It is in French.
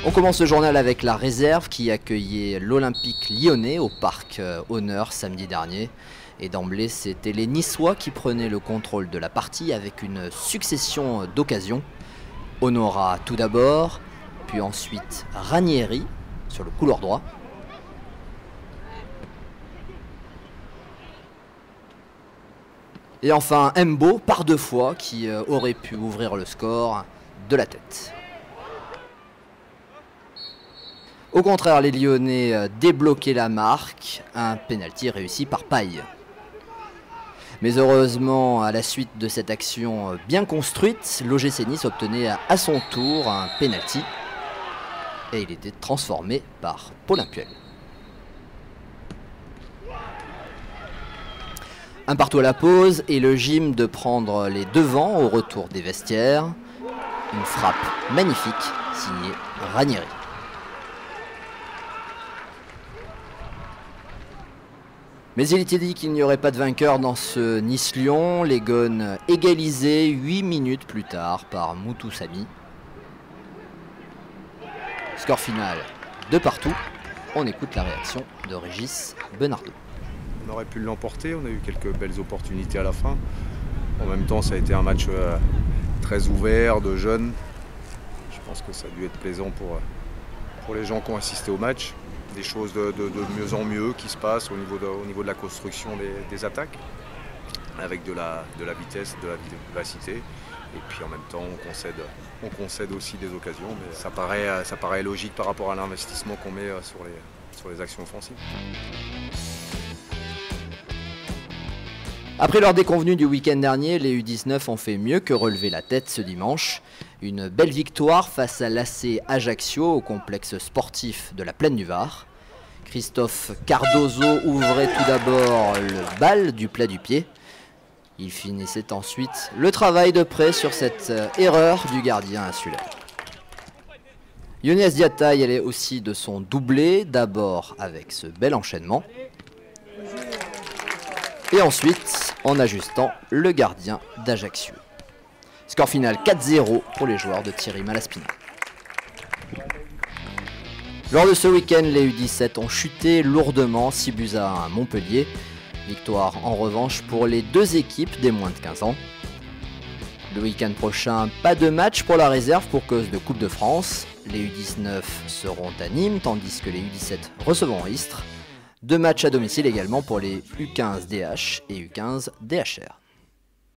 On commence le journal avec la réserve qui accueillait l'Olympique lyonnais au parc Honneur samedi dernier. Et d'emblée, c'était les Niçois qui prenaient le contrôle de la partie avec une succession d'occasions. Honora tout d'abord, puis ensuite Ranieri sur le couloir droit. Et enfin Mbo par 2 fois qui aurait pu ouvrir le score de la tête. Au contraire, les Lyonnais débloquaient la marque, un pénalty réussi par Paille. Mais heureusement, à la suite de cette action bien construite, l'OGC Nice obtenait à son tour un pénalty et il était transformé par Paulin Puel. Un partout à la pause et le gym de prendre les devants au retour des vestiaires. Une frappe magnifique signée Ranieri. Mais il était dit qu'il n'y aurait pas de vainqueur dans ce Nice-Lyon. Les Gones égalisés 8 minutes plus tard par Moutou Samy. Score final de partout. On écoute la réaction de Régis Benardo. On aurait pu l'emporter, on a eu quelques belles opportunités à la fin. En même temps, ça a été un match très ouvert, de jeunes. Je pense que ça a dû être plaisant pour les gens qui ont assisté au match. Des choses de mieux en mieux qui se passent au niveau de la construction des attaques, avec de la vitesse, de la vivacité. Et puis en même temps, on concède aussi des occasions. Mais ça paraît logique par rapport à l'investissement qu'on met sur les actions offensives. Après leur déconvenue du week-end dernier, les U19 ont fait mieux que relever la tête ce dimanche. Une belle victoire face à l'AC Ajaccio au complexe sportif de la Plaine du Var. Christophe Cardozo ouvrait tout d'abord le bal du plat du pied. Il finissait ensuite le travail de près sur cette erreur du gardien insulaire. Younes Diatta y allait aussi de son doublé, d'abord avec ce bel enchaînement. Et ensuite en ajustant le gardien d'Ajaccio. Score final 4-0 pour les joueurs de Thierry Malaspina. Lors de ce week-end, les U17 ont chuté lourdement 6-1 à Montpellier. Victoire en revanche pour les 2 équipes des moins de 15 ans. Le week-end prochain, pas de match pour la réserve pour cause de Coupe de France. Les U19 seront à Nîmes tandis que les U17 recevront Istres. 2 matchs à domicile également pour les U15 DH et U15 DHR.